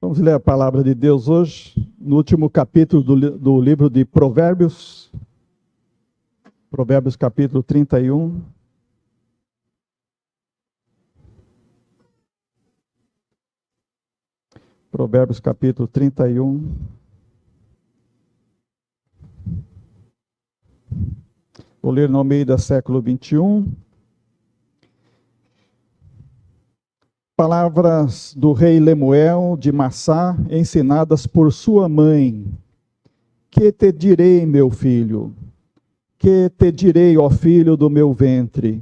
Vamos ler a palavra de Deus hoje, no último capítulo do livro de Provérbios. Provérbios capítulo 31. Provérbios capítulo 31. Vou ler no Almeida século 21. Palavras do rei Lemuel de Massá, ensinadas por sua mãe. Que te direi, meu filho? Que te direi, ó filho do meu ventre?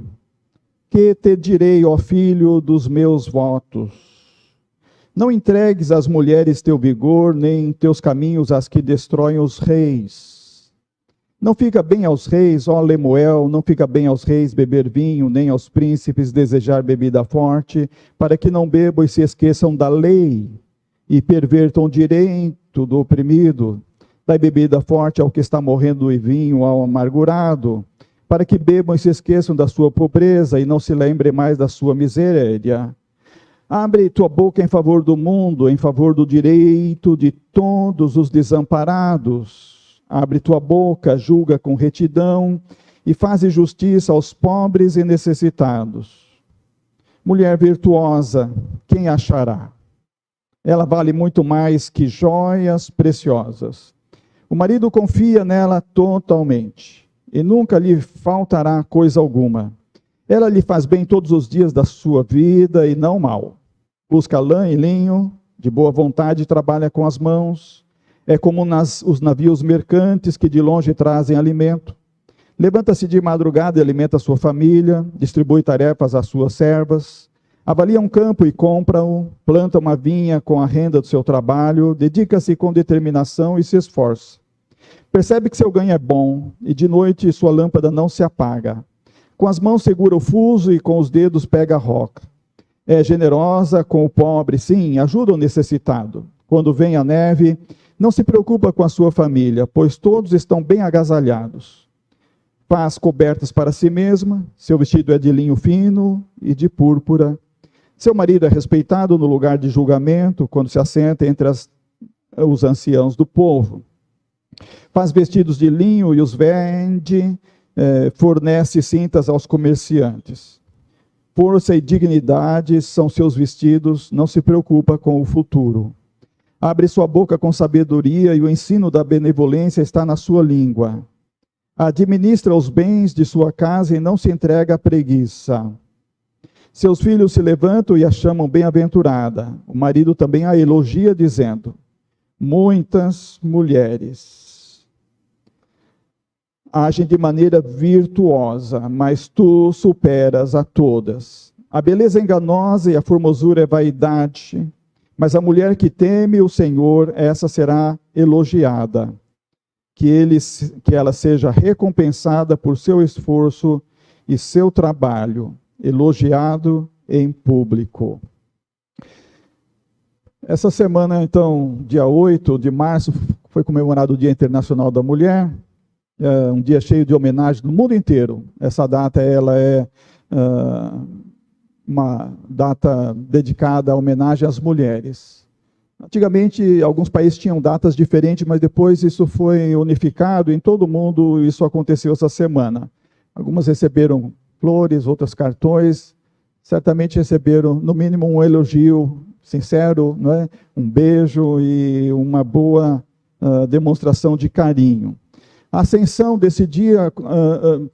Que te direi, ó filho dos meus votos? Não entregues às mulheres teu vigor, nem teus caminhos às que destroem os reis. Não fica bem aos reis, ó Lemuel, não fica bem aos reis beber vinho, nem aos príncipes desejar bebida forte, para que não bebam e se esqueçam da lei, e pervertam o direito do oprimido. Dai bebida forte ao que está morrendo e vinho ao amargurado, para que bebam e se esqueçam da sua pobreza, e não se lembrem mais da sua miséria. Abre tua boca em favor do mundo, em favor do direito de todos os desamparados. Abre tua boca, julga com retidão e faze justiça aos pobres e necessitados. Mulher virtuosa, quem achará? Ela vale muito mais que joias preciosas. O marido confia nela totalmente e nunca lhe faltará coisa alguma. Ela lhe faz bem todos os dias da sua vida e não mal. Busca lã e linho, de boa vontade trabalha com as mãos. É como os navios mercantes que de longe trazem alimento. Levanta-se de madrugada e alimenta a sua família, distribui tarefas às suas servas, avalia um campo e compra-o, planta uma vinha com a renda do seu trabalho, dedica-se com determinação e se esforça. Percebe que seu ganho é bom e de noite sua lâmpada não se apaga. Com as mãos segura o fuso e com os dedos pega a roca. É generosa com o pobre, sim, ajuda o necessitado. Quando vem a neve, não se preocupa com a sua família, pois todos estão bem agasalhados. Faz cobertas para si mesma, seu vestido é de linho fino e de púrpura. Seu marido é respeitado no lugar de julgamento, quando se assenta entre os anciãos do povo. Faz vestidos de linho e os vende, fornece cintas aos comerciantes. Força e dignidade são seus vestidos, não se preocupa com o futuro. Abre sua boca com sabedoria e o ensino da benevolência está na sua língua. Administra os bens de sua casa e não se entrega à preguiça. Seus filhos se levantam e a chamam bem-aventurada. O marido também a elogia, dizendo: muitas mulheres agem de maneira virtuosa, mas tu superas a todas. A beleza é enganosa e a formosura é vaidade. Mas a mulher que teme o Senhor, essa será elogiada. Que ela seja recompensada por seu esforço e seu trabalho, elogiado em público. Essa semana, então, dia 8 de março, foi comemorado o Dia Internacional da Mulher, um dia cheio de homenagem no mundo inteiro. Essa data ela é uma data dedicada à homenagem às mulheres. Antigamente, alguns países tinham datas diferentes, mas depois isso foi unificado em todo o mundo, isso aconteceu essa semana. Algumas receberam flores, outras cartões, certamente receberam, no mínimo, um elogio sincero, né? Um beijo e uma boa demonstração de carinho. A ascensão desse dia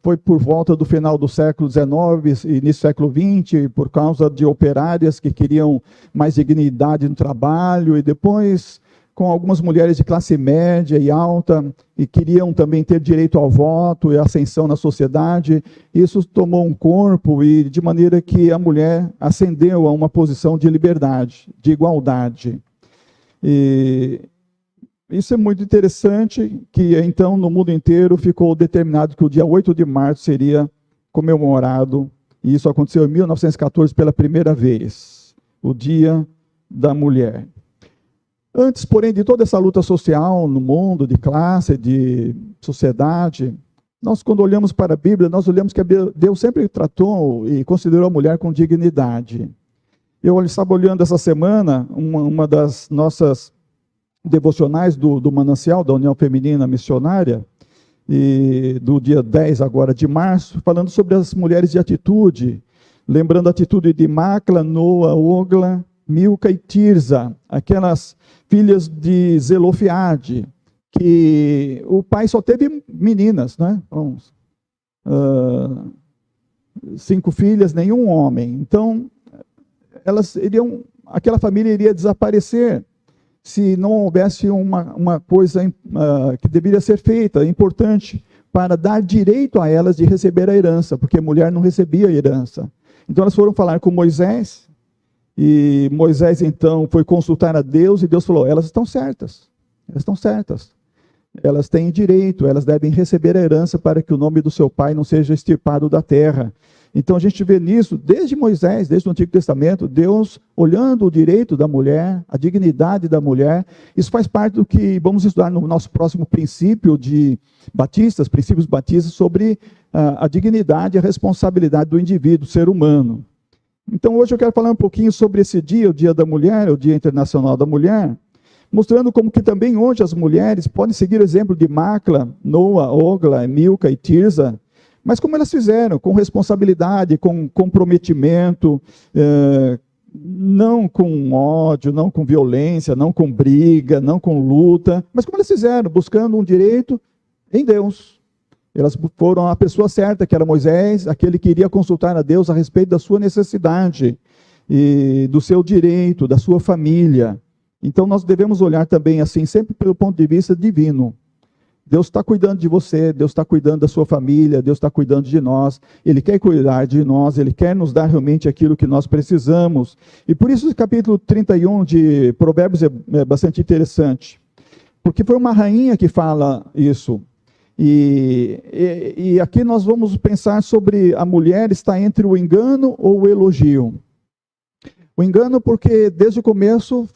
foi por volta do final do século XIX, início do século XX, por causa de operárias que queriam mais dignidade no trabalho, e depois com algumas mulheres de classe média e alta, e queriam também ter direito ao voto e ascensão na sociedade. Isso tomou um corpo, e de maneira que a mulher ascendeu a uma posição de liberdade, de igualdade. Isso é muito interessante, que então no mundo inteiro ficou determinado que o dia 8 de março seria comemorado, e isso aconteceu em 1914 pela primeira vez, o Dia da Mulher. Antes, porém, de toda essa luta social no mundo, de classe, de sociedade, nós, quando olhamos para a Bíblia, nós olhamos que Deus sempre tratou e considerou a mulher com dignidade. Eu estava olhando essa semana uma das nossas devocionais do Manancial, da União Feminina Missionária, e do dia 10 agora de março, falando sobre as mulheres de atitude, lembrando a atitude de Macla, Noa, Ogla, Milca e Tirza, aquelas filhas de Zelofeade, que o pai só teve meninas, né? Então, 5 filhas, nenhum homem. Então, aquela família iria desaparecer se não houvesse uma coisa que deveria ser feita, importante, para dar direito a elas de receber a herança, porque a mulher não recebia a herança. Então elas foram falar com Moisés, e Moisés então foi consultar a Deus, e Deus falou, elas estão certas, elas têm direito, elas devem receber a herança para que o nome do seu pai não seja extirpado da terra. Então a gente vê nisso, desde Moisés, desde o Antigo Testamento, Deus olhando o direito da mulher, a dignidade da mulher. Isso faz parte do que vamos estudar no nosso próximo princípio de batistas, princípios batistas, sobre a dignidade e a responsabilidade do indivíduo, ser humano. Então hoje eu quero falar um pouquinho sobre esse dia, o Dia da Mulher, o Dia Internacional da Mulher, mostrando como que também hoje as mulheres podem seguir o exemplo de Macla, Noa, Ogla, Milca e Tirza, mas como elas fizeram, com responsabilidade, com comprometimento, não com ódio, não com violência, não com briga, não com luta, mas como elas fizeram, buscando um direito em Deus. Elas foram a pessoa certa, que era Moisés, aquele que iria consultar a Deus a respeito da sua necessidade, e do seu direito, da sua família. Então nós devemos olhar também assim, sempre pelo ponto de vista divino. Deus está cuidando de você, Deus está cuidando da sua família, Deus está cuidando de nós, Ele quer cuidar de nós, Ele quer nos dar realmente aquilo que nós precisamos. E por isso o capítulo 31 de Provérbios é bastante interessante, porque foi uma rainha que fala isso. E aqui nós vamos pensar sobre a mulher está entre o engano ou o elogio. O engano porque desde o começo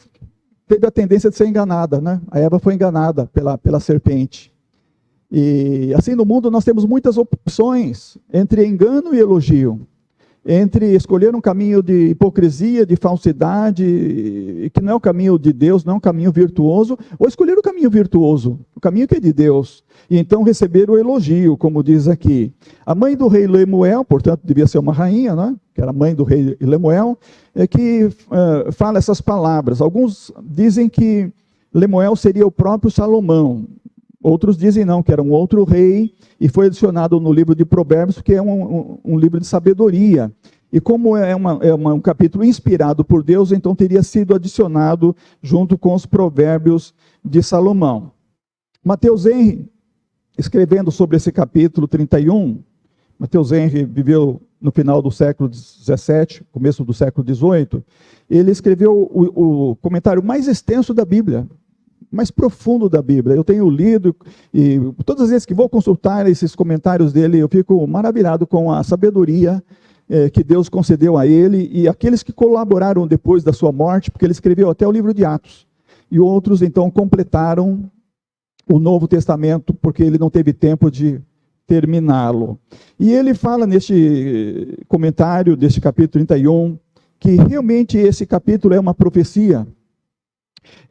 teve a tendência de ser enganada, né? A Eva foi enganada pela serpente. E assim no mundo nós temos muitas opções entre engano e elogio, entre escolher um caminho de hipocrisia, de falsidade, que não é o caminho de Deus, não é um caminho virtuoso, ou escolher o caminho virtuoso, o caminho que é de Deus, e então receber o elogio, como diz aqui. A mãe do rei Lemuel, portanto devia ser uma rainha, né? Que era a mãe do rei Lemuel, que fala essas palavras. Alguns dizem que Lemuel seria o próprio Salomão. Outros dizem não, que era um outro rei, e foi adicionado no livro de Provérbios, que é um livro de sabedoria. E como é um capítulo inspirado por Deus, então teria sido adicionado junto com os Provérbios de Salomão. Mateus Henry, escrevendo sobre esse capítulo 31, Mateus Henry viveu no final do século XVII, começo do século XVIII, ele escreveu o comentário mais extenso da Bíblia, mais profundo da Bíblia. Eu tenho lido, e todas as vezes que vou consultar esses comentários dele, eu fico maravilhado com a sabedoria que Deus concedeu a ele, e aqueles que colaboraram depois da sua morte, porque ele escreveu até o livro de Atos, e outros então completaram o Novo Testamento, porque ele não teve tempo de terminá-lo. E ele fala neste comentário deste capítulo 31, que realmente esse capítulo é uma profecia.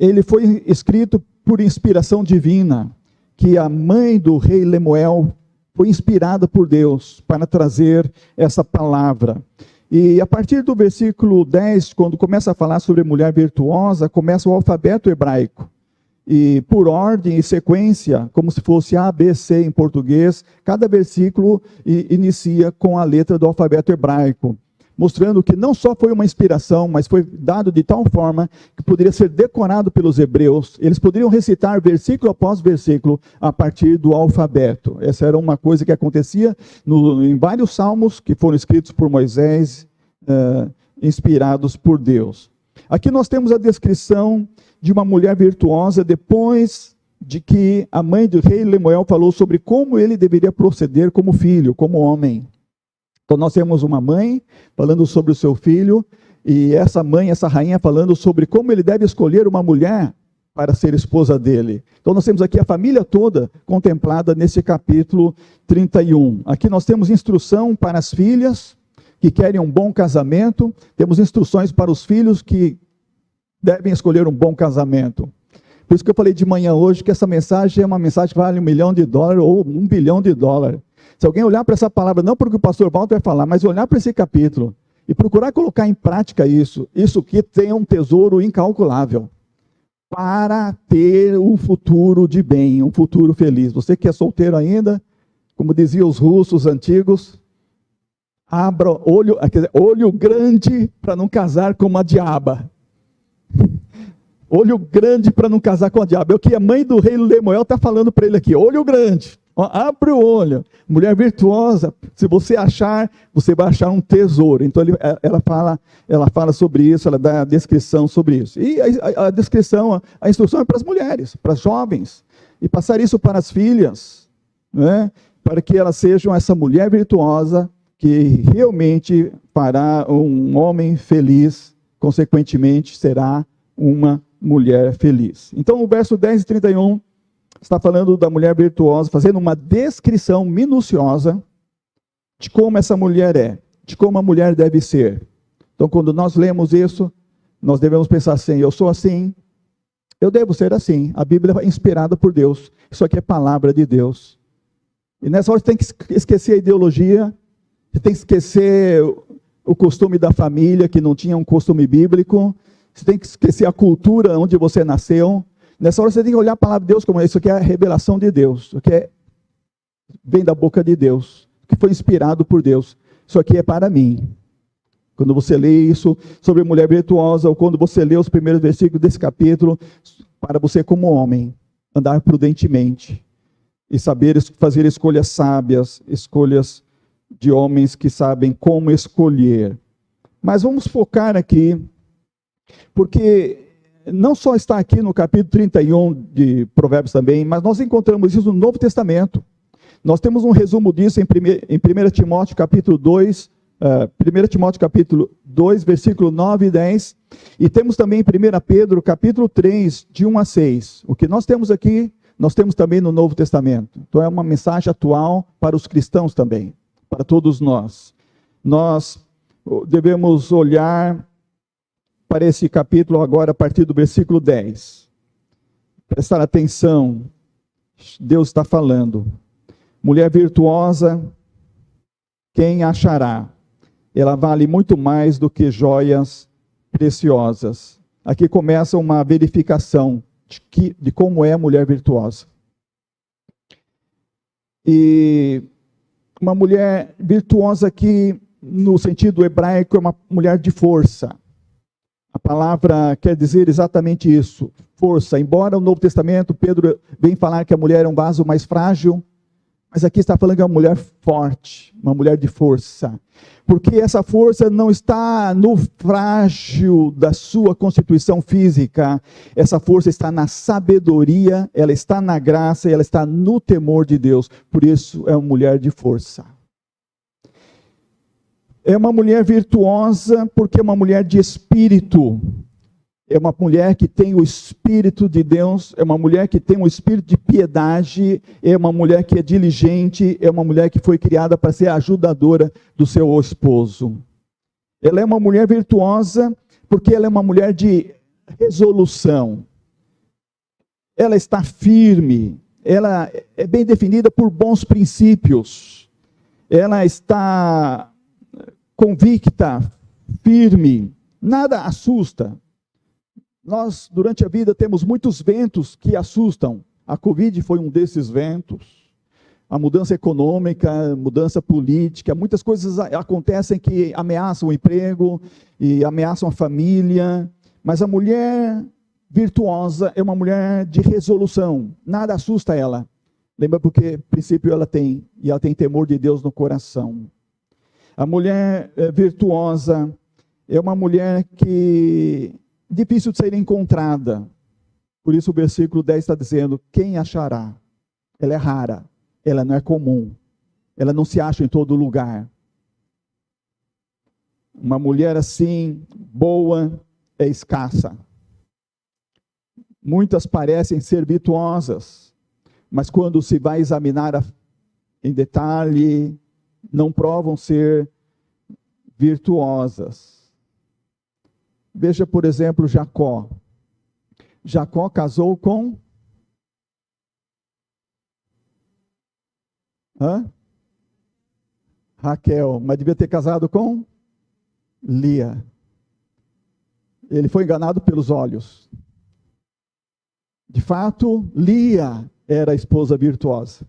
Ele foi escrito por inspiração divina, que a mãe do rei Lemuel foi inspirada por Deus para trazer essa palavra. E a partir do versículo 10, quando começa a falar sobre mulher virtuosa, começa o alfabeto hebraico. E por ordem e sequência, como se fosse A, B, C em português, cada versículo inicia com a letra do alfabeto hebraico, mostrando que não só foi uma inspiração, mas foi dado de tal forma que poderia ser decorado pelos hebreus. Eles poderiam recitar versículo após versículo a partir do alfabeto. Essa era uma coisa que acontecia em vários salmos que foram escritos por Moisés, inspirados por Deus. Aqui nós temos a descrição de uma mulher virtuosa depois de que a mãe do rei Lemuel falou sobre como ele deveria proceder como filho, como homem. Então nós temos uma mãe falando sobre o seu filho, e essa mãe, essa rainha falando sobre como ele deve escolher uma mulher para ser esposa dele. Então nós temos aqui a família toda contemplada nesse capítulo 31. Aqui nós temos instrução para as filhas, que querem um bom casamento, temos instruções para os filhos que devem escolher um bom casamento. Por isso que eu falei de manhã hoje que essa mensagem é uma mensagem que vale $1 milhão ou $1 bilhão. Se alguém olhar para essa palavra, não porque o pastor Walter vai falar, mas olhar para esse capítulo e procurar colocar em prática isso que tem um tesouro incalculável para ter um futuro de bem, um futuro feliz. Você que é solteiro ainda, como diziam os russos antigos, abra olho grande para não casar com uma diaba. Olho grande para não casar com a diaba. É o que a mãe do rei Lemuel está falando para ele aqui. Olho grande. Abre o olho. Mulher virtuosa, se você achar, você vai achar um tesouro. Então ela fala sobre isso, ela dá a descrição sobre isso. E a descrição, a instrução é para as mulheres, para as jovens. E passar isso para as filhas, né? Para que elas sejam essa mulher virtuosa que realmente fará um homem feliz, consequentemente será uma mulher feliz. Então o verso 10 e 31 está falando da mulher virtuosa, fazendo uma descrição minuciosa de como essa mulher é, de como a mulher deve ser. Então quando nós lemos isso, nós devemos pensar assim, eu sou assim, eu devo ser assim. A Bíblia é inspirada por Deus, isso aqui é palavra de Deus. E nessa hora você tem que esquecer a ideologia, você tem que esquecer o costume da família, que não tinha um costume bíblico, você tem que esquecer a cultura onde você nasceu. Nessa hora você tem que olhar a palavra de Deus como isso aqui é a revelação de Deus, isso aqui vem da boca de Deus, que foi inspirado por Deus. Isso aqui é para mim. Quando você lê isso sobre mulher virtuosa, ou quando você lê os primeiros versículos desse capítulo, para você como homem, andar prudentemente e saber fazer escolhas sábias, escolhas de homens que sabem como escolher. Mas vamos focar aqui, porque não só está aqui no capítulo 31 de Provérbios também, mas nós encontramos isso no Novo Testamento. Nós temos um resumo disso em 1 Timóteo capítulo 2, 1 Timóteo capítulo 2, versículo 9 e 10, e temos também em 1 Pedro capítulo 3, de 1 a 6. O que nós temos aqui, nós temos também no Novo Testamento. Então é uma mensagem atual para os cristãos também, para todos nós. Nós devemos olhar para esse capítulo agora a partir do versículo 10. Prestar atenção, Deus está falando. Mulher virtuosa, quem achará? Ela vale muito mais do que joias preciosas. Aqui começa uma verificação de como é a mulher virtuosa. E uma mulher virtuosa aqui, no sentido hebraico, é uma mulher de força. A palavra quer dizer exatamente isso, força. Embora no Novo Testamento, Pedro vem falar que a mulher é um vaso mais frágil, mas aqui está falando que é uma mulher forte, uma mulher de força. Porque essa força não está no frágil da sua constituição física, essa força está na sabedoria, ela está na graça, ela está no temor de Deus. Por isso é uma mulher de força. É uma mulher virtuosa porque é uma mulher de espírito. É uma mulher que tem o Espírito de Deus, é uma mulher que tem um espírito de piedade, é uma mulher que é diligente, é uma mulher que foi criada para ser ajudadora do seu esposo. Ela é uma mulher virtuosa porque ela é uma mulher de resolução. Ela está firme, ela é bem definida por bons princípios. Ela está convicta, firme, nada assusta. Nós, durante a vida, temos muitos ventos que assustam. A Covid foi um desses ventos. A mudança econômica, mudança política, muitas coisas acontecem que ameaçam o emprego e ameaçam a família. Mas a mulher virtuosa é uma mulher de resolução. Nada assusta ela. Lembra porque, princípio, ela tem temor de Deus no coração. A mulher virtuosa é uma mulher que é difícil de ser encontrada. Por isso o versículo 10 está dizendo, quem achará? Ela é rara, ela não é comum, ela não se acha em todo lugar. Uma mulher assim, boa, é escassa. Muitas parecem ser virtuosas, mas quando se vai examinar em detalhe, não provam ser virtuosas. Veja, por exemplo, Jacó. Jacó casou com Raquel, mas devia ter casado com Lia. Ele foi enganado pelos olhos. De fato, Lia era a esposa virtuosa.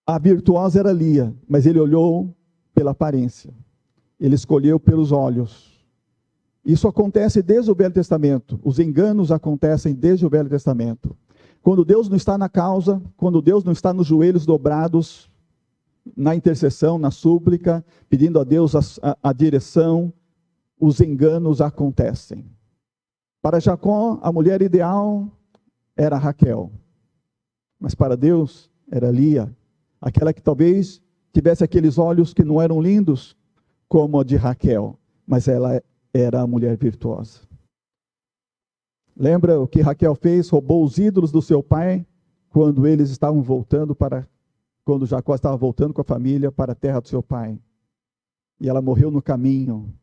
A virtuosa era Lia, mas ele olhou pela aparência. Ele escolheu pelos olhos. Isso acontece desde o Velho Testamento. Os enganos acontecem desde o Velho Testamento. Quando Deus não está na causa, quando Deus não está nos joelhos dobrados, na intercessão, na súplica, pedindo a Deus a direção, os enganos acontecem. Para Jacó, a mulher ideal era Raquel. Mas para Deus, era Lia. Aquela que talvez tivesse aqueles olhos que não eram lindos, como a de Raquel. Mas ela era a mulher virtuosa. Lembra o que Raquel fez? Roubou os ídolos do seu pai, quando eles estavam voltando quando Jacó estava voltando com a família para a terra do seu pai. E ela morreu no caminho.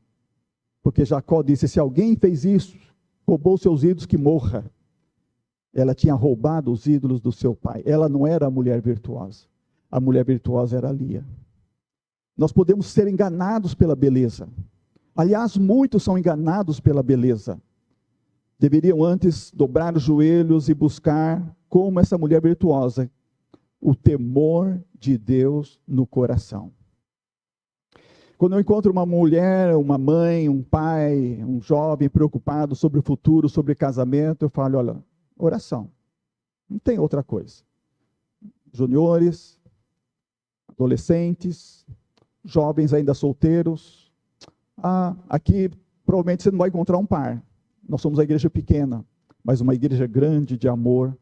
Porque Jacó disse, se alguém fez isso, roubou seus ídolos, que morra. Ela tinha roubado os ídolos do seu pai. Ela não era a mulher virtuosa. A mulher virtuosa era Lia. Nós podemos ser enganados pela beleza. Aliás, muitos são enganados pela beleza. Deveriam antes dobrar os joelhos e buscar, como essa mulher virtuosa, o temor de Deus no coração. Quando eu encontro uma mulher, uma mãe, um pai, um jovem preocupado sobre o futuro, sobre casamento, eu falo, olha, oração. Não tem outra coisa. Juniores, adolescentes, jovens ainda solteiros. Aqui provavelmente você não vai encontrar um par. Nós somos uma igreja pequena, mas uma igreja grande de amor,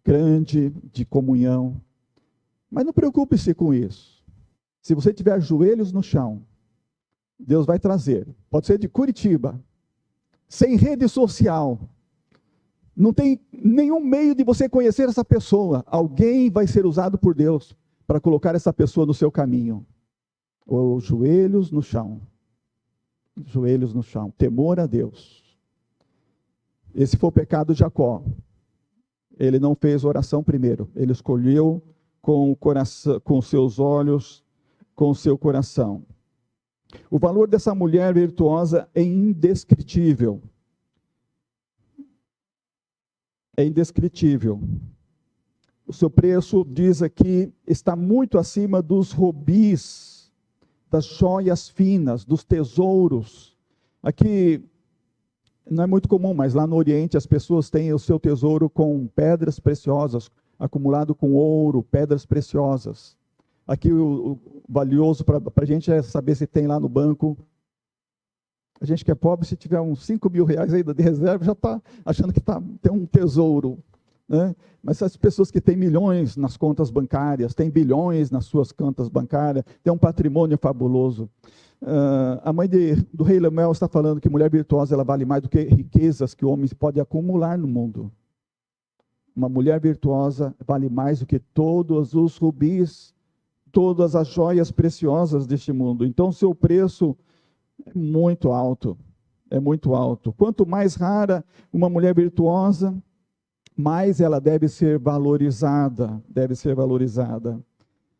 grande de comunhão. Mas não preocupe-se com isso. Se você tiver joelhos no chão, Deus vai trazer. Pode ser de Curitiba, sem rede social. Não tem nenhum meio de você conhecer essa pessoa. Alguém vai ser usado por Deus para colocar essa pessoa no seu caminho. Ou joelhos no chão. Joelhos no chão. Temor a Deus. Esse foi o pecado de Jacó. Ele não fez oração primeiro. Ele escolheu com o coração, com seus olhos, com o seu coração. O valor dessa mulher virtuosa é indescritível. É indescritível. O seu preço, diz aqui, está muito acima dos rubis, das joias finas, dos tesouros. Aqui não é muito comum, mas lá no Oriente as pessoas têm o seu tesouro com pedras preciosas, acumulado com ouro, pedras preciosas. Aqui o valioso para a gente é saber se tem lá no banco. A gente que é pobre, se tiver uns 5 mil reais ainda de reserva, já está achando que tem um tesouro. Né? Mas as pessoas que têm milhões nas contas bancárias, têm bilhões nas suas contas bancárias, têm um patrimônio fabuloso. A mãe do rei Lemuel está falando que mulher virtuosa ela vale mais do que riquezas que o homem pode acumular no mundo. Uma mulher virtuosa vale mais do que todos os rubis, todas as joias preciosas deste mundo. Então, seu preço é muito alto. É muito alto. Quanto mais rara uma mulher virtuosa, mais ela deve ser valorizada. Deve ser valorizada.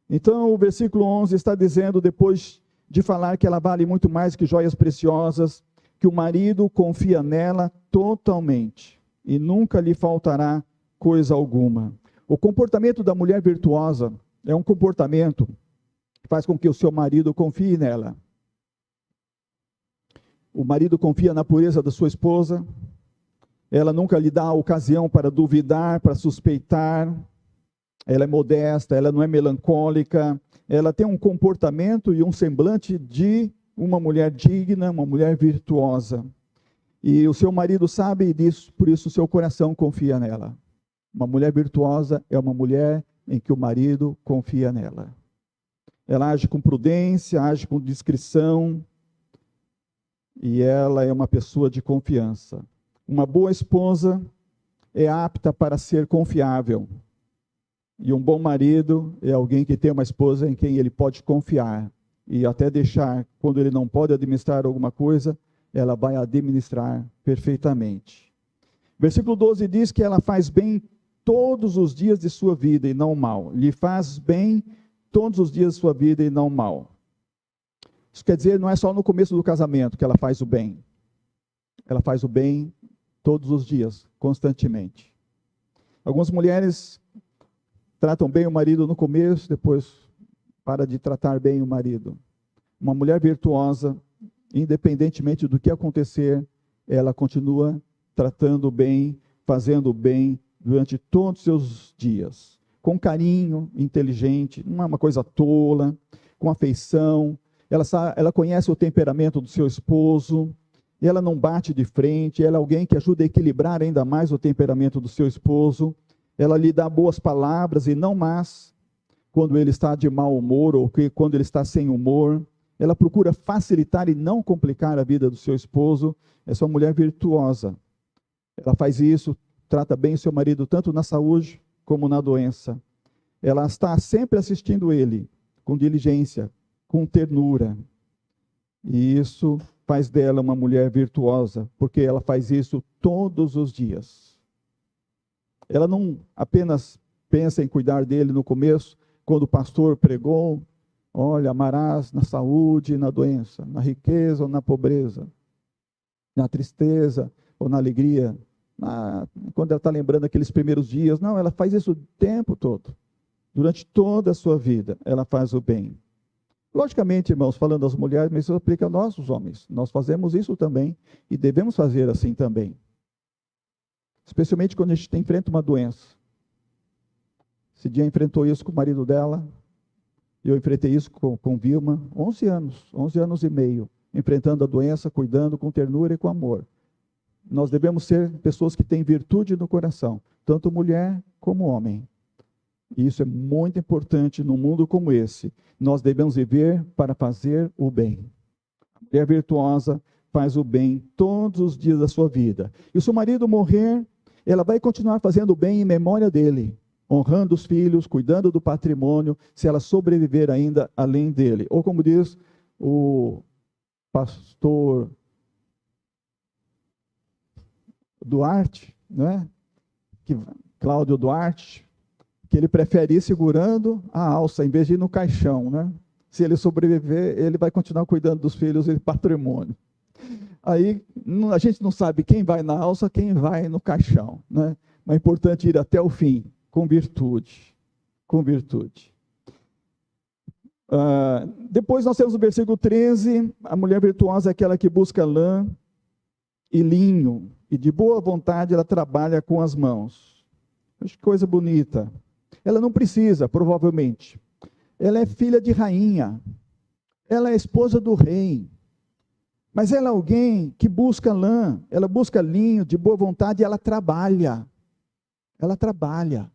Então, o versículo 11 está dizendo, depois de falar que ela vale muito mais que joias preciosas, que o marido confia nela totalmente e nunca lhe faltará coisa alguma. O comportamento da mulher virtuosa é um comportamento que faz com que o seu marido confie nela. O marido confia na pureza da sua esposa, ela nunca lhe dá ocasião para duvidar, para suspeitar, ela é modesta, ela não é melancólica, ela tem um comportamento e um semblante de uma mulher digna, uma mulher virtuosa. E o seu marido sabe disso, por isso o seu coração confia nela. Uma mulher virtuosa é uma mulher em que o marido confia nela. Ela age com prudência, age com discrição, e ela é uma pessoa de confiança. Uma boa esposa é apta para ser confiável. E um bom marido é alguém que tem uma esposa em quem ele pode confiar. e até deixar, quando ele não pode administrar alguma coisa, ela vai administrar perfeitamente. Versículo 12 diz que ela faz bem todos os dias de sua vida e não mal. Lhe faz bem todos os dias de sua vida e não mal. Isso quer dizer, não é só no começo do casamento que ela faz o bem. Ela faz o bem todos os dias, constantemente. Algumas mulheres tratam bem o marido no começo, depois para de tratar bem o marido. Uma mulher virtuosa, independentemente do que acontecer, ela continua tratando bem, fazendo bem durante todos os seus dias. Com carinho, inteligente, não é uma coisa tola, com afeição. Ela conhece o temperamento do seu esposo, ela não bate de frente, ela é alguém que ajuda a equilibrar ainda mais o temperamento do seu esposo. Ela lhe dá boas palavras e não más, quando ele está de mau humor ou quando ele está sem humor. Ela procura facilitar e não complicar a vida do seu esposo. Essa é uma mulher virtuosa. Ela faz isso, trata bem o seu marido, tanto na saúde como na doença. Ela está sempre assistindo ele, com diligência, com ternura. E isso faz dela uma mulher virtuosa, porque ela faz isso todos os dias. Ela não apenas pensa em cuidar dele no começo, quando o pastor pregou, olha, amarás na saúde e na doença, na riqueza ou na pobreza, na tristeza ou na alegria. Quando ela está lembrando aqueles primeiros dias, não, ela faz isso o tempo todo. Durante toda a sua vida, ela faz o bem. Logicamente, irmãos, falando das mulheres, mas isso aplica a nós, os homens. Nós fazemos isso também e devemos fazer assim também. Especialmente quando a gente enfrenta uma doença. Esse dia enfrentou isso com o marido dela, eu enfrentei isso com Vilma, 11 anos e meio, enfrentando a doença, cuidando com ternura e com amor. Nós devemos ser pessoas que têm virtude no coração, tanto mulher como homem. E isso é muito importante num mundo como esse. Nós devemos viver para fazer o bem. A mulher virtuosa faz o bem todos os dias da sua vida. E se o marido morrer, ela vai continuar fazendo o bem em memória dele, honrando os filhos, cuidando do patrimônio, se ela sobreviver ainda além dele. Ou como diz o pastor Duarte, né? Cláudio Duarte, que ele prefere ir segurando a alça, em vez de ir no caixão, né? Se ele sobreviver, ele vai continuar cuidando dos filhos e patrimônio. Aí, a gente não sabe quem vai na alça, quem vai no caixão, né? Mas é importante ir até o fim, com virtude, com virtude. Depois nós temos o versículo 13, a mulher virtuosa é aquela que busca lã e linho, e de boa vontade ela trabalha com as mãos. Que coisa bonita. Ela não precisa, provavelmente. Ela é filha de rainha. Ela é esposa do rei. Mas ela é alguém que busca lã, ela busca linho, de boa vontade, e ela trabalha. Ela trabalha.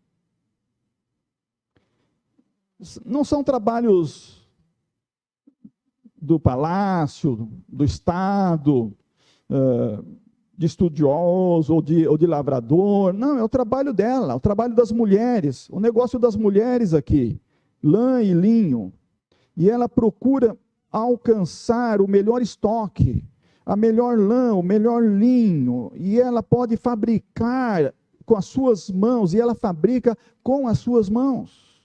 Não são trabalhos do palácio, do Estado, de estudioso ou de lavrador. Não, é o trabalho dela, o trabalho das mulheres, o negócio das mulheres aqui, lã e linho. E ela procura alcançar o melhor estoque, a melhor lã, o melhor linho, e ela pode fabricar com as suas mãos, e ela fabrica com as suas mãos.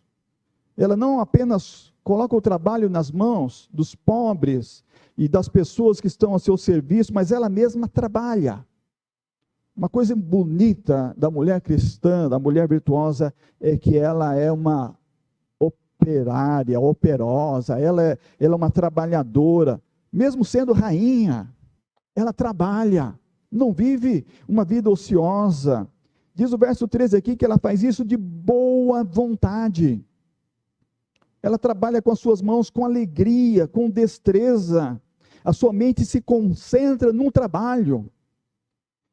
Ela não apenas coloca o trabalho nas mãos dos pobres e das pessoas que estão a seu serviço, mas ela mesma trabalha. Uma coisa bonita da mulher cristã, da mulher virtuosa, é que ela é uma operária, operosa, ela é uma trabalhadora, mesmo sendo rainha, ela trabalha, não vive uma vida ociosa. Diz o verso 13 aqui que ela faz isso de boa vontade. Ela trabalha com as suas mãos com alegria, com destreza. A sua mente se concentra num trabalho.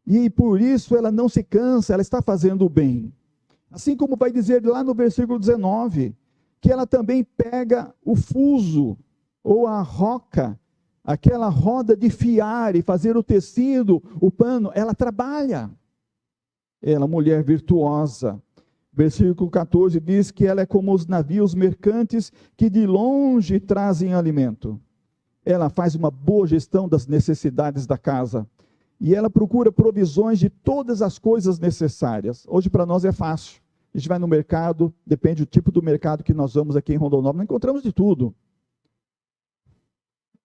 E por isso ela não se cansa, ela está fazendo o bem. Assim como vai dizer lá no versículo 19, que ela também pega o fuso, ou a roca, aquela roda de fiar e fazer o tecido, o pano, ela trabalha. Ela, mulher virtuosa, Versículo 14 diz que ela é como os navios mercantes que de longe trazem alimento. Ela faz uma boa gestão das necessidades da casa. E ela procura provisões de todas as coisas necessárias. Hoje para nós é fácil. A gente vai no mercado, depende do tipo do mercado que nós vamos aqui em Rondonópolis, nós encontramos de tudo.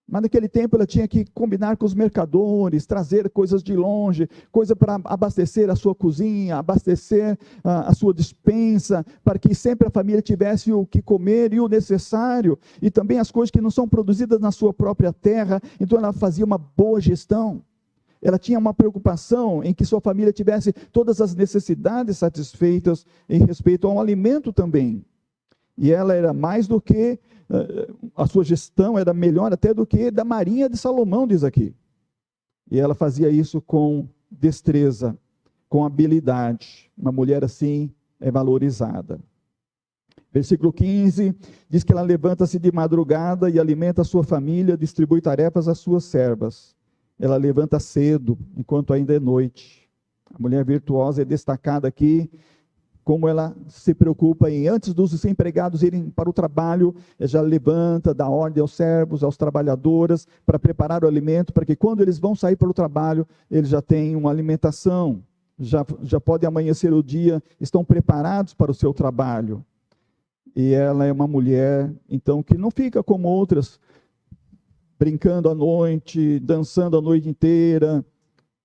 Mas naquele tempo ela tinha que combinar com os mercadores, trazer coisas de longe, coisa para abastecer a sua cozinha, abastecer a sua despensa, para que sempre a família tivesse o que comer e o necessário, e também as coisas que não são produzidas na sua própria terra. Então ela fazia uma boa gestão. Ela tinha uma preocupação em que sua família tivesse todas as necessidades satisfeitas em respeito ao alimento também. E ela era mais do que, a sua gestão era melhor até do que da Marinha de Salomão, diz aqui. E ela fazia isso com destreza, com habilidade. Uma mulher assim é valorizada. Versículo 15, diz que ela levanta-se de madrugada e alimenta a sua família, distribui tarefas às suas servas. Ela levanta cedo, enquanto ainda é noite. A mulher virtuosa é destacada aqui, como ela se preocupa em, antes dos empregados irem para o trabalho, ela já levanta, dá ordem aos servos, aos trabalhadoras, para preparar o alimento, para que quando eles vão sair para o trabalho, eles já têm uma alimentação, já podem amanhecer o dia, estão preparados para o seu trabalho. E ela é uma mulher, então, que não fica como outras, brincando à noite, dançando a noite inteira,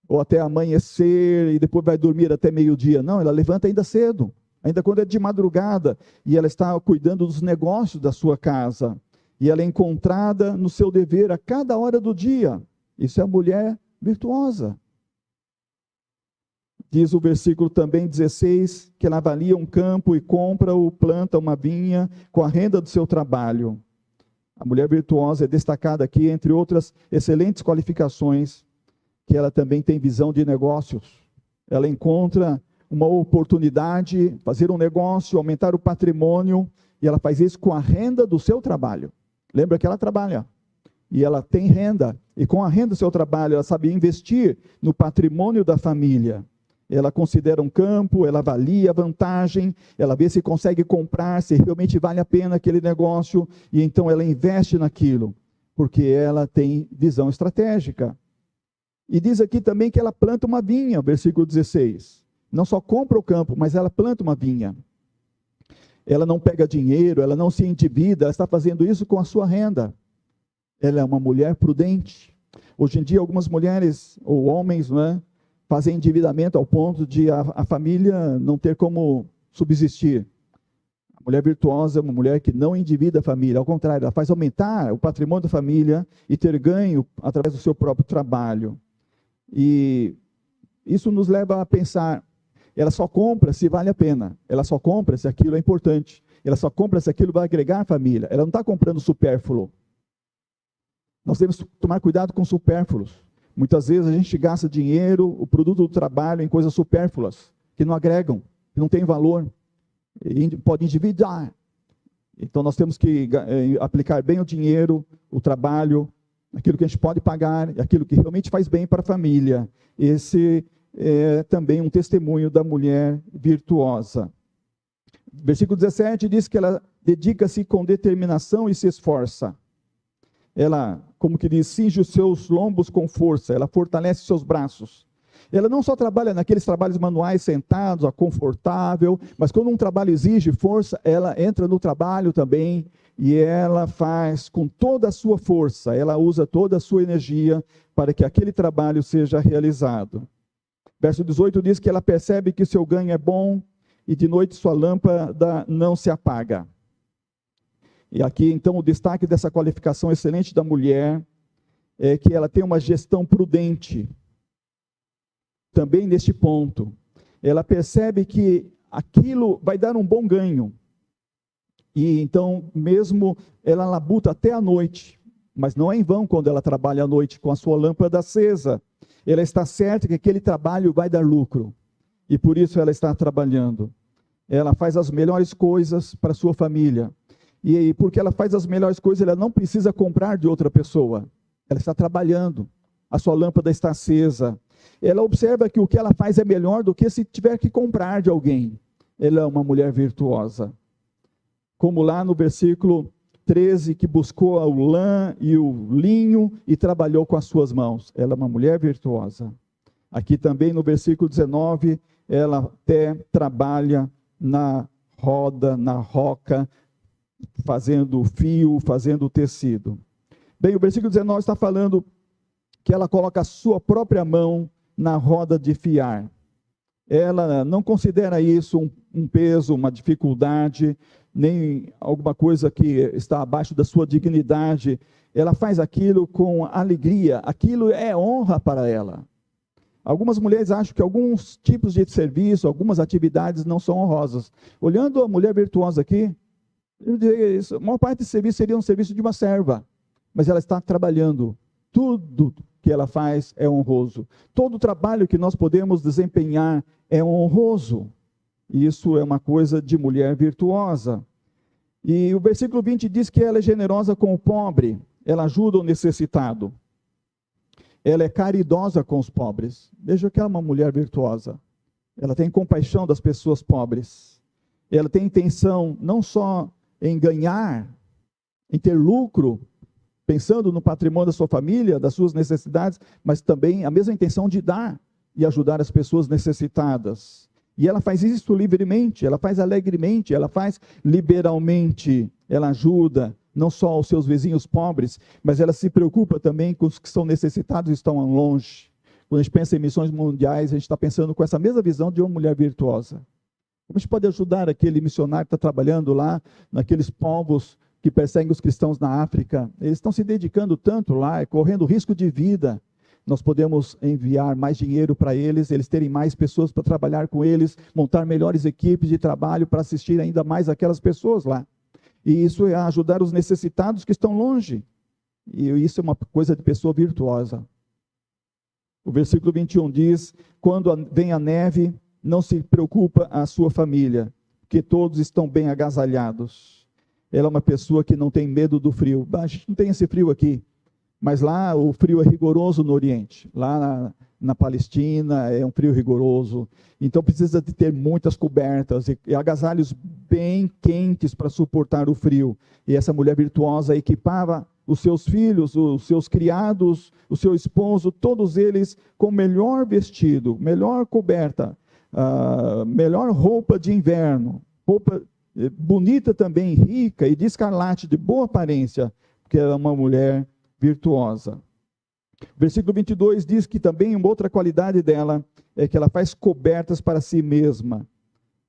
ou até amanhecer, e depois vai dormir até meio-dia. Não, ela levanta ainda cedo, ainda quando é de madrugada, e ela está cuidando dos negócios da sua casa. E ela é encontrada no seu dever a cada hora do dia. Isso é a mulher virtuosa. Diz o versículo também 16, que ela avalia um campo e compra ou planta uma vinha com a renda do seu trabalho. A mulher virtuosa é destacada aqui, entre outras excelentes qualificações, que ela também tem visão de negócios. Ela encontra uma oportunidade, fazer um negócio, aumentar o patrimônio, e ela faz isso com a renda do seu trabalho. Lembra que ela trabalha, e ela tem renda, e com a renda do seu trabalho, ela sabe investir no patrimônio da família. Ela considera um campo, ela avalia a vantagem, ela vê se consegue comprar, se realmente vale a pena aquele negócio, e então ela investe naquilo, porque ela tem visão estratégica. E diz aqui também que ela planta uma vinha, versículo 16. Não só compra o campo, mas ela planta uma vinha. Ela não pega dinheiro, ela não se endivida, ela está fazendo isso com a sua renda. Ela é uma mulher prudente. Hoje em dia, algumas mulheres, ou homens, fazem endividamento ao ponto de a família não ter como subsistir. A mulher virtuosa é uma mulher que não endivida a família, ao contrário, ela faz aumentar o patrimônio da família e ter ganho através do seu próprio trabalho. E isso nos leva a pensar, ela só compra se vale a pena, ela só compra se aquilo é importante, ela só compra se aquilo vai agregar a família, ela não está comprando supérfluo. Nós temos que tomar cuidado com supérfluos. Muitas vezes a gente gasta dinheiro, o produto do trabalho, em coisas supérfluas, que não agregam, que não têm valor, e pode endividar. Então nós temos que aplicar bem o dinheiro, o trabalho, aquilo que a gente pode pagar, aquilo que realmente faz bem para a família. Esse é também um testemunho da mulher virtuosa. Versículo 17 diz que ela dedica-se com determinação e se esforça. Ela, como que diz, cinge os seus lombos com força, ela fortalece seus braços. Ela não só trabalha naqueles trabalhos manuais sentados, confortável, mas quando um trabalho exige força, ela entra no trabalho também e ela faz com toda a sua força, ela usa toda a sua energia para que aquele trabalho seja realizado. Verso 18 diz que ela percebe que seu ganho é bom e de noite sua lâmpada não se apaga. E aqui, então, o destaque dessa qualificação excelente da mulher é que ela tem uma gestão prudente. Também neste ponto, ela percebe que aquilo vai dar um bom ganho. E então, mesmo ela labuta até a noite, mas não é em vão quando ela trabalha à noite com a sua lâmpada acesa. Ela está certa que aquele trabalho vai dar lucro. E por isso ela está trabalhando. Ela faz as melhores coisas para a sua família. E porque ela faz as melhores coisas, ela não precisa comprar de outra pessoa. Ela está trabalhando. A sua lâmpada está acesa. Ela observa que o que ela faz é melhor do que se tiver que comprar de alguém. ela é uma mulher virtuosa. Como lá no versículo 13, que buscou o lã e o linho e trabalhou com as suas mãos. Ela é uma mulher virtuosa. Aqui também no versículo 19, ela até trabalha na roda, na roca, fazendo fio, fazendo tecido. Bem, o versículo 19 está falando que ela coloca a sua própria mão na roda de fiar. Ela não considera isso um peso, uma dificuldade, nem alguma coisa que está abaixo da sua dignidade. Ela faz aquilo com alegria, aquilo é honra para ela. Algumas mulheres acham que alguns tipos de serviço, algumas atividades não são honrosas. Olhando a mulher virtuosa aqui, eu diria isso, a maior parte desse serviço seria um serviço de uma serva, mas ela está trabalhando. Tudo que ela faz é honroso. Todo trabalho que nós podemos desempenhar é honroso. E isso é uma coisa de mulher virtuosa. E o versículo 20 diz que ela é generosa com o pobre, ela ajuda o necessitado. Ela é caridosa com os pobres. Veja que ela é uma mulher virtuosa. Ela tem compaixão das pessoas pobres. Ela tem intenção não só em ganhar, em ter lucro, pensando no patrimônio da sua família, das suas necessidades, mas também a mesma intenção de dar e ajudar as pessoas necessitadas. E ela faz isso livremente, ela faz alegremente, ela faz liberalmente. Ela ajuda não só os seus vizinhos pobres, mas ela se preocupa também com os que são necessitados e estão longe. Quando a gente pensa em missões mundiais, a gente está pensando com essa mesma visão de uma mulher virtuosa. Como a gente pode ajudar aquele missionário que está trabalhando lá, naqueles povos que perseguem os cristãos na África? Eles estão se dedicando tanto lá, correndo risco de vida. Nós podemos enviar mais dinheiro para eles, eles terem mais pessoas para trabalhar com eles, montar melhores equipes de trabalho para assistir ainda mais aquelas pessoas lá. E isso é ajudar os necessitados que estão longe. E isso é uma coisa de pessoa virtuosa. O versículo 21 diz, quando vem a neve, não se preocupa a sua família, porque todos estão bem agasalhados. Ela é uma pessoa que não tem medo do frio. A gente não tem esse frio aqui, mas lá o frio é rigoroso no Oriente. Lá na Palestina é um frio rigoroso. Então precisa de ter muitas cobertas e agasalhos bem quentes para suportar o frio. E essa mulher virtuosa equipava os seus filhos, os seus criados, o seu esposo, todos eles com o melhor vestido, melhor coberta, melhor roupa de inverno, roupa bonita também, rica e de escarlate, de boa aparência, porque ela é uma mulher virtuosa. O versículo 22 diz que também uma outra qualidade dela é que ela faz cobertas para si mesma.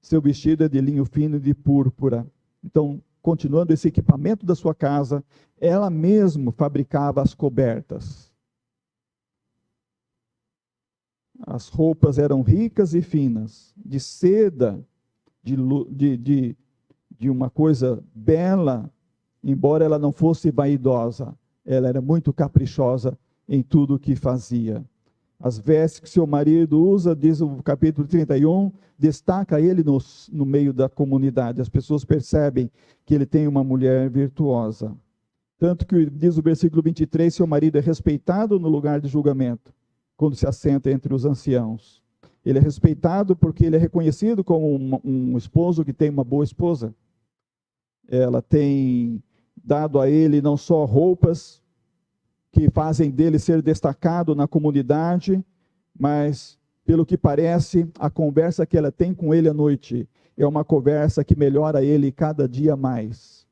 Seu vestido é de linho fino e de púrpura. Então, continuando esse equipamento da sua casa, ela mesma fabricava as cobertas. As roupas eram ricas e finas, de seda, de uma coisa bela, embora ela não fosse vaidosa. Ela era muito caprichosa em tudo o que fazia. As vestes que seu marido usa, diz o capítulo 31, destaca ele no meio da comunidade. As pessoas percebem que ele tem uma mulher virtuosa. Tanto que diz o versículo 23, seu marido é respeitado no lugar de julgamento, quando se assenta entre os anciãos. Ele é respeitado porque ele é reconhecido como um esposo que tem uma boa esposa. Ela tem dado a ele não só roupas que fazem dele ser destacado na comunidade, mas, pelo que parece, a conversa que ela tem com ele à noite é uma conversa que melhora ele cada dia mais.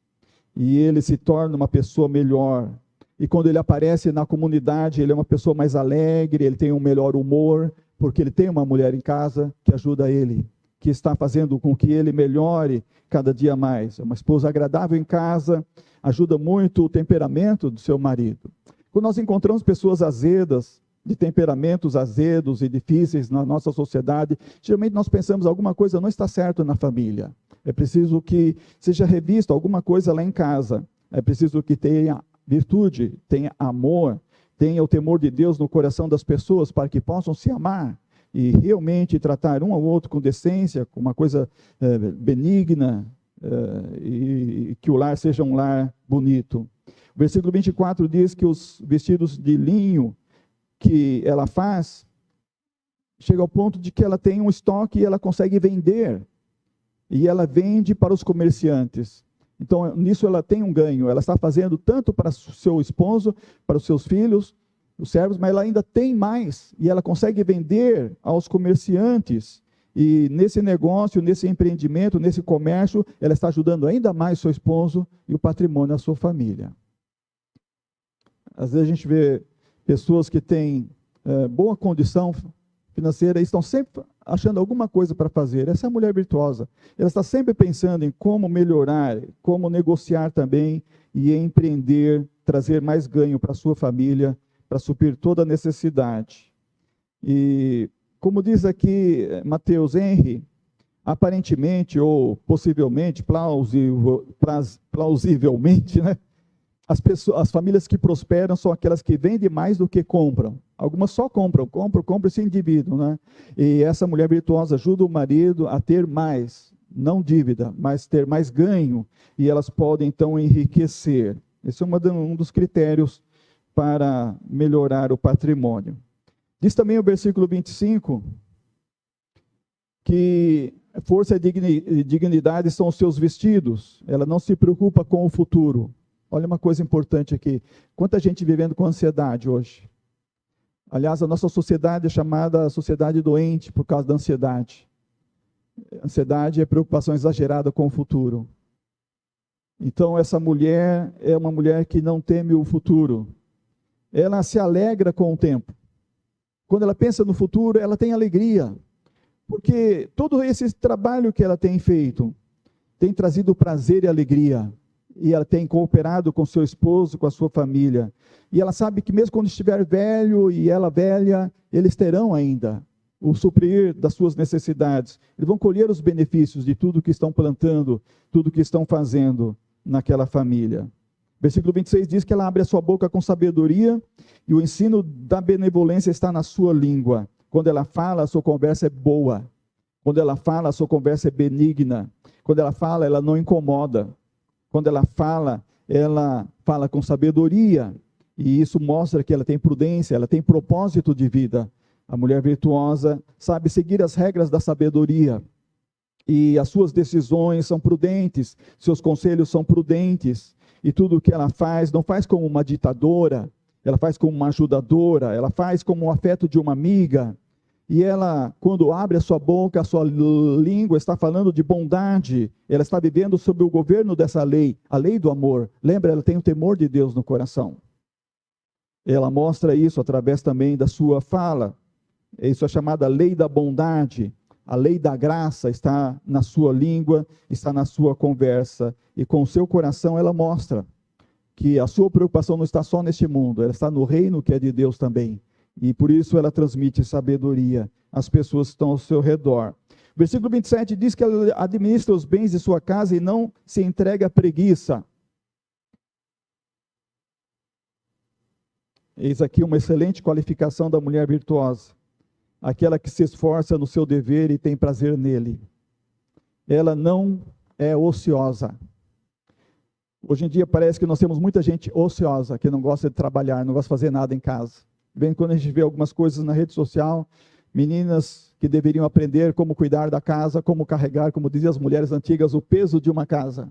E ele se torna uma pessoa melhor. E quando ele aparece na comunidade, ele é uma pessoa mais alegre, ele tem um melhor humor, porque ele tem uma mulher em casa que ajuda ele, que está fazendo com que ele melhore cada dia mais. É uma esposa agradável em casa, ajuda muito o temperamento do seu marido. Quando nós encontramos pessoas azedas, de temperamentos azedos e difíceis na nossa sociedade, geralmente nós pensamos alguma coisa não está certo na família. É preciso que seja revista alguma coisa lá em casa. É preciso que tenha virtude, tenha amor, tenha o temor de Deus no coração das pessoas para que possam se amar e realmente tratar um ao outro com decência, com uma coisa benigna, e que o lar seja um lar bonito. O versículo 24 diz que os vestidos de linho que ela faz, chega ao ponto de que ela tem um estoque e ela consegue vender. e ela vende para os comerciantes. Então, nisso ela tem um ganho. Ela está fazendo tanto para o seu esposo, para os seus filhos, os servos, mas ela ainda tem mais, e ela consegue vender aos comerciantes. E nesse negócio, nesse empreendimento, nesse comércio, ela está ajudando ainda mais o seu esposo e o patrimônio da sua família. Às vezes a gente vê pessoas que têm boa condição financeira e estão sempre achando alguma coisa para fazer. Essa é a mulher virtuosa. Ela está sempre pensando em como melhorar, como negociar também e empreender, trazer mais ganho para a sua família, para suprir toda a necessidade. E, como diz aqui Mateus Henry, aparentemente ou possivelmente, plausivelmente, né? As famílias que prosperam são aquelas que vendem mais do que compram. Algumas só compram e se endividam, né? E essa mulher virtuosa ajuda o marido a ter mais, não dívida, mas ter mais ganho, e elas podem então enriquecer. Esse é um dos critérios para melhorar o patrimônio. Diz também o versículo 25, que força e dignidade são os seus vestidos, ela não se preocupa com o futuro. Olha uma coisa importante aqui, quanta gente vivendo com ansiedade hoje. Aliás, a nossa sociedade é chamada sociedade doente por causa da ansiedade. Ansiedade é preocupação exagerada com o futuro. Então, essa mulher é uma mulher que não teme o futuro. Ela se alegra com o tempo. Quando ela pensa no futuro, ela tem alegria. Porque todo esse trabalho que ela tem feito tem trazido prazer e alegria. E ela tem cooperado com seu esposo, com a sua família. E ela sabe que mesmo quando estiver velho e ela velha, eles terão ainda o suprir das suas necessidades. Eles vão colher os benefícios de tudo que estão plantando, tudo que estão fazendo naquela família. Versículo 26 diz que ela abre a sua boca com sabedoria e o ensino da benevolência está na sua língua. Quando ela fala, a sua conversa é boa. Quando ela fala, a sua conversa é benigna. Quando ela fala, ela não incomoda. Quando ela fala com sabedoria, e isso mostra que ela tem prudência, ela tem propósito de vida. A mulher virtuosa sabe seguir as regras da sabedoria, e as suas decisões são prudentes, seus conselhos são prudentes, e tudo o que ela faz, não faz como uma ditadora, ela faz como uma ajudadora, ela faz como o afeto de uma amiga. E ela, quando abre a sua boca, a sua língua está falando de bondade, ela está vivendo sob o governo dessa lei, a lei do amor. Lembra, ela tem o temor de Deus no coração. Ela mostra isso através também da sua fala. Isso é chamada lei da bondade. A lei da graça está na sua língua, está na sua conversa. E com o seu coração ela mostra que a sua preocupação não está só neste mundo, ela está no reino que é de Deus também. E por isso ela transmite sabedoria às pessoas que estão ao seu redor. Versículo 27 diz que ela administra os bens de sua casa e não se entrega à preguiça. Eis aqui uma excelente qualificação da mulher virtuosa. Aquela que se esforça no seu dever e tem prazer nele. Ela não é ociosa. Hoje em dia parece que nós temos muita gente ociosa, que não gosta de trabalhar, não gosta de fazer nada em casa. Bem, quando a gente vê algumas coisas na rede social, meninas que deveriam aprender como cuidar da casa, como carregar, como diziam as mulheres antigas, o peso de uma casa.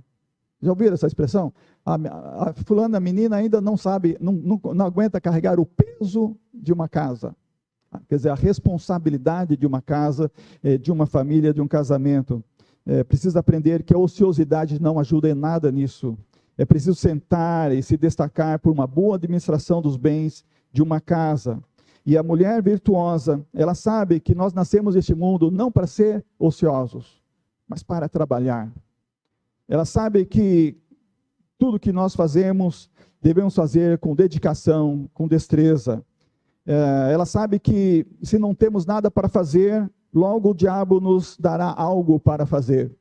Já ouviram essa expressão? A fulana menina ainda não sabe, não aguenta carregar o peso de uma casa. Quer dizer, a responsabilidade de uma casa, de uma família, de um casamento. Precisa aprender que a ociosidade não ajuda em nada nisso. É preciso sentar e se destacar por uma boa administração dos bens de uma casa. E a mulher virtuosa, ela sabe que nós nascemos neste mundo não para ser ociosos, mas para trabalhar. Ela sabe que tudo que nós fazemos, devemos fazer com dedicação, com destreza. Ela sabe que se não temos nada para fazer, logo o diabo nos dará algo para fazer.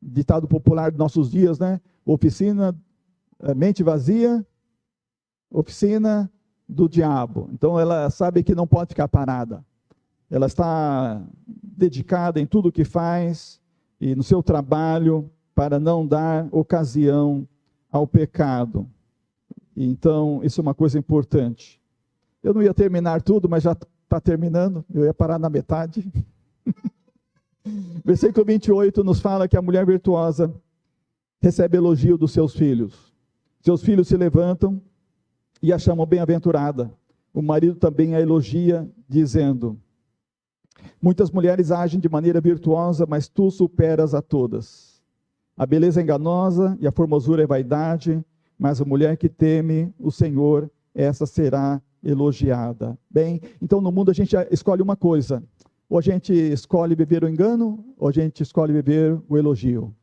Ditado popular dos nossos dias, né? Oficina, mente vazia, oficina do diabo. Então ela sabe que não pode ficar parada. Ela está dedicada em tudo o que faz e no seu trabalho para não dar ocasião ao pecado. Então isso é uma coisa importante. Eu não ia terminar tudo, mas já está terminando. Eu ia parar na metade. Versículo 28 nos fala que a mulher virtuosa recebe elogio dos seus filhos. Seus filhos se levantam e a chamam bem-aventurada. O marido também a elogia, dizendo: muitas mulheres agem de maneira virtuosa, mas tu superas a todas. A beleza é enganosa e a formosura é vaidade, mas a mulher que teme o Senhor, essa será elogiada. Bem, então no mundo a gente escolhe uma coisa: ou a gente escolhe viver o engano, ou a gente escolhe viver o elogio.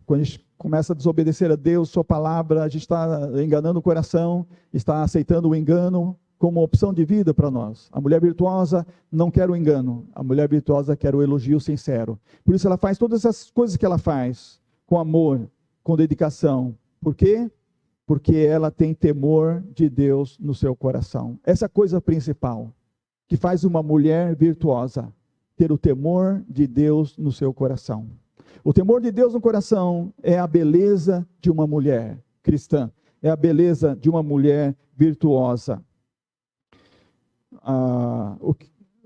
Quando a gente começa a desobedecer a Deus, sua palavra, a gente está enganando o coração, está aceitando o engano como opção de vida para nós. A mulher virtuosa não quer o engano, a mulher virtuosa quer o elogio sincero. Por isso ela faz todas essas coisas que ela faz, com amor, com dedicação. Por quê? Porque ela tem temor de Deus no seu coração. Essa é a coisa principal que faz uma mulher virtuosa, ter o temor de Deus no seu coração. O temor de Deus no coração é a beleza de uma mulher cristã, é a beleza de uma mulher virtuosa.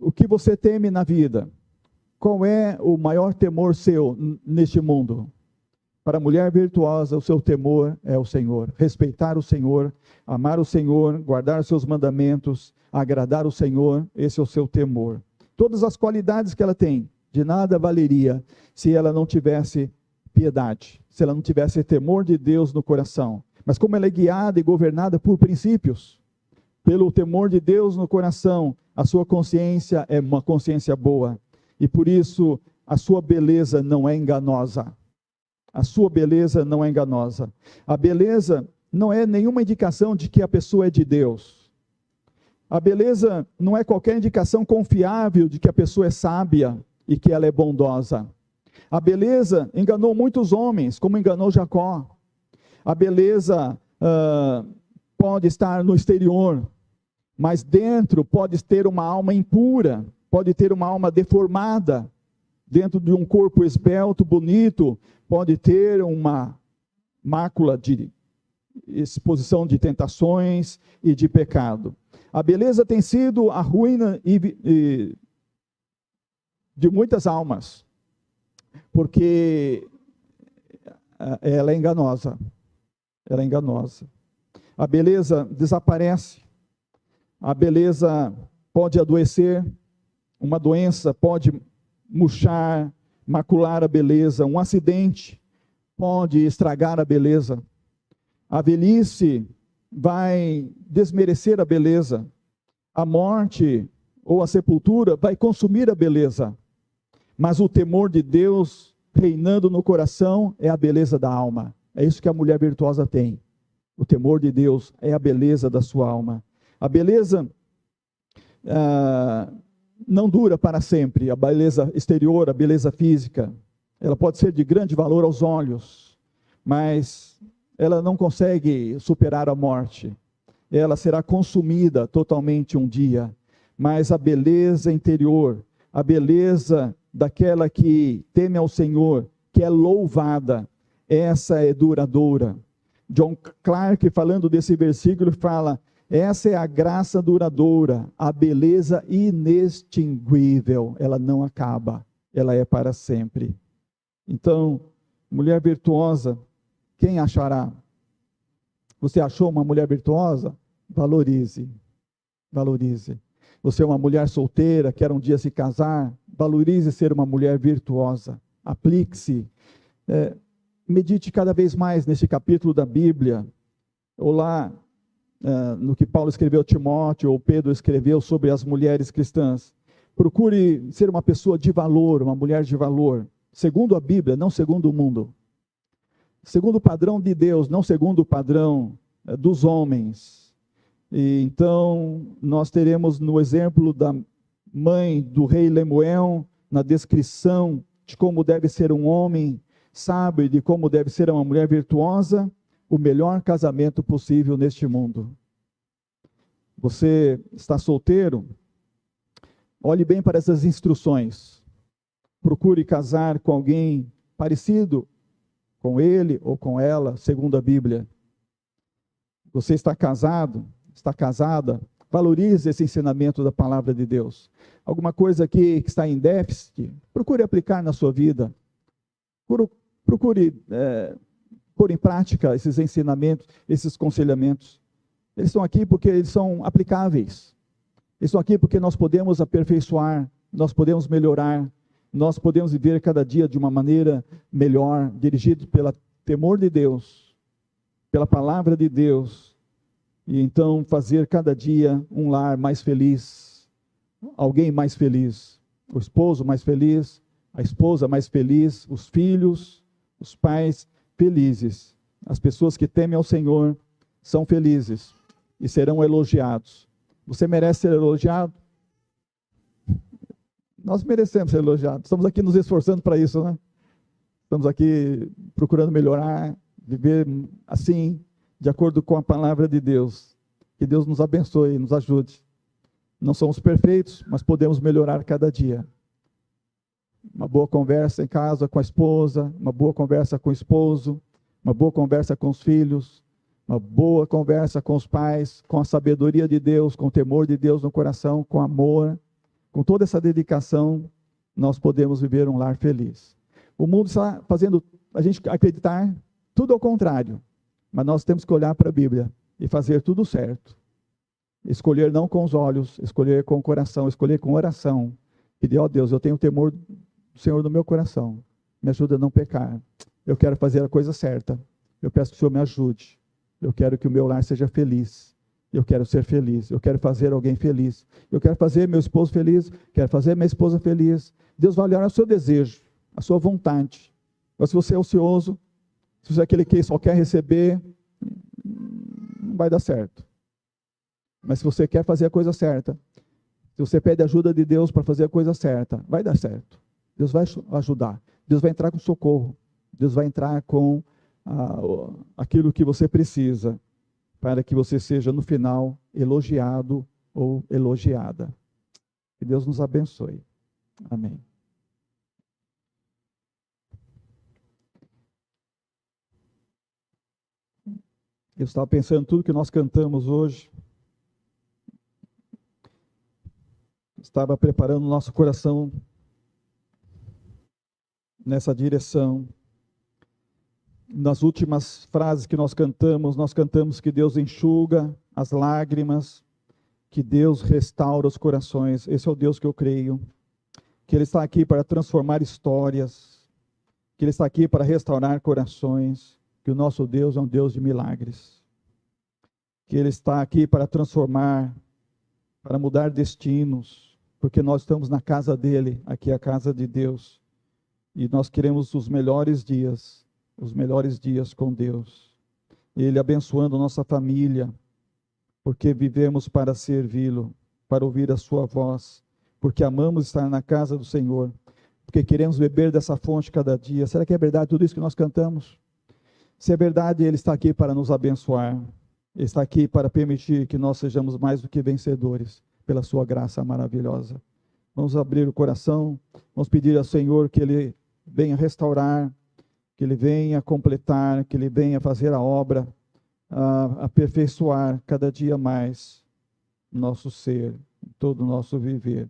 O que você teme na vida? Qual é o maior temor seu neste mundo? Para a mulher virtuosa, o seu temor é o Senhor. Respeitar o Senhor, amar o Senhor, guardar os seus mandamentos, agradar o Senhor, esse é o seu temor. Todas as qualidades que ela tem, de nada valeria se ela não tivesse piedade, se ela não tivesse temor de Deus no coração. Mas como ela é guiada e governada por princípios, pelo temor de Deus no coração, a sua consciência é uma consciência boa. E por isso, a sua beleza não é enganosa. A sua beleza não é enganosa. A beleza não é nenhuma indicação de que a pessoa é de Deus. A beleza não é qualquer indicação confiável de que a pessoa é sábia e que ela é bondosa. A beleza enganou muitos homens, como enganou Jacó. A beleza pode estar no exterior, mas dentro pode ter uma alma impura, pode ter uma alma deformada. Dentro de um corpo esbelto, bonito, pode ter uma mácula de exposição de tentações e de pecado. A beleza tem sido a ruína de muitas almas, porque ela é enganosa. Ela é enganosa. A beleza desaparece. A beleza pode adoecer. Uma doença pode murchar, macular a beleza. Um acidente pode estragar a beleza. A velhice vai desmerecer a beleza. A morte ou a sepultura vai consumir a beleza. Mas o temor de Deus reinando no coração é a beleza da alma. É isso que a mulher virtuosa tem. O temor de Deus é a beleza da sua alma. A beleza não dura para sempre. A beleza exterior, a beleza física, ela pode ser de grande valor aos olhos, mas ela não consegue superar a morte. Ela será consumida totalmente um dia. Mas a beleza interior, a beleza daquela que teme ao Senhor, que é louvada, essa é duradoura. John Clarke, falando desse versículo, fala: essa é a graça duradoura, a beleza inextinguível, ela não acaba, ela é para sempre. Então, mulher virtuosa, quem achará? Você achou uma mulher virtuosa? Valorize, valorize. Você é uma mulher solteira, quer um dia se casar? Valorize ser uma mulher virtuosa. Aplique-se. Medite cada vez mais nesse capítulo da Bíblia, ou lá no que Paulo escreveu a Timóteo, ou Pedro escreveu sobre as mulheres cristãs. Procure ser uma pessoa de valor, uma mulher de valor, segundo a Bíblia, não segundo o mundo. Segundo o padrão de Deus, não segundo o padrão dos homens. E então, nós teremos no exemplo da mãe do rei Lemuel, na descrição de como deve ser um homem sábio e de como deve ser uma mulher virtuosa, o melhor casamento possível neste mundo. Você está solteiro? Olhe bem para essas instruções. Procure casar com alguém parecido com ele ou com ela, segundo a Bíblia. Você está casado? Está casada? Valorize esse ensinamento da palavra de Deus. Alguma coisa aqui que está em déficit, procure aplicar na sua vida. Procure pôr em prática esses ensinamentos, esses aconselhamentos. Eles estão aqui porque eles são aplicáveis. Eles estão aqui porque nós podemos aperfeiçoar, nós podemos melhorar, nós podemos viver cada dia de uma maneira melhor, dirigido pelo temor de Deus, pela palavra de Deus, e então fazer cada dia um lar mais feliz, alguém mais feliz, o esposo mais feliz, a esposa mais feliz, os filhos, os pais felizes. As pessoas que temem ao Senhor são felizes e serão elogiados. Você merece ser elogiado? Nós merecemos ser elogiados. Estamos aqui nos esforçando para isso, né? Estamos aqui procurando melhorar, viver assim, de acordo com a palavra de Deus. Que Deus nos abençoe, nos ajude. Não somos perfeitos, mas podemos melhorar cada dia. Uma boa conversa em casa com a esposa, uma boa conversa com o esposo, uma boa conversa com os filhos, uma boa conversa com os pais, com a sabedoria de Deus, com o temor de Deus no coração, com amor, com toda essa dedicação, nós podemos viver um lar feliz. O mundo está fazendo a gente acreditar tudo ao contrário, mas nós temos que olhar para a Bíblia e fazer tudo certo. Escolher não com os olhos, escolher com o coração, escolher com oração. E ó Deus, eu tenho o temor do Senhor no meu coração, me ajuda a não pecar. Eu quero fazer a coisa certa, eu peço que o Senhor me ajude. Eu quero que o meu lar seja feliz. Eu quero ser feliz. Eu quero fazer alguém feliz. Eu quero fazer meu esposo feliz. Quero fazer minha esposa feliz. Deus vai olhar o seu desejo, a sua vontade. Mas se você é ocioso, se você é aquele que só quer receber, não vai dar certo. Mas se você quer fazer a coisa certa, se você pede ajuda de Deus para fazer a coisa certa, vai dar certo. Deus vai ajudar. Deus vai entrar com socorro. Deus vai entrar com aquilo que você precisa para que você seja no final elogiado ou elogiada. Que Deus nos abençoe. Amém. Eu estava pensando em tudo que nós cantamos hoje. Estava preparando o nosso coração nessa direção. Nas últimas frases que nós cantamos que Deus enxuga as lágrimas, que Deus restaura os corações. Esse é o Deus que eu creio. Que Ele está aqui para transformar histórias, que Ele está aqui para restaurar corações, que o nosso Deus é um Deus de milagres. Que Ele está aqui para transformar, para mudar destinos, porque nós estamos na casa dEle, aqui é a casa de Deus, e nós queremos os melhores dias com Deus. Ele abençoando nossa família, porque vivemos para servi-lo, para ouvir a sua voz, porque amamos estar na casa do Senhor, porque queremos beber dessa fonte cada dia. Será que é verdade tudo isso que nós cantamos? Se é verdade, Ele está aqui para nos abençoar, Ele está aqui para permitir que nós sejamos mais do que vencedores, pela sua graça maravilhosa. Vamos abrir o coração, vamos pedir ao Senhor que Ele venha restaurar, que Ele venha completar, que Ele venha fazer a obra, aperfeiçoar cada dia mais nosso ser, todo o nosso viver.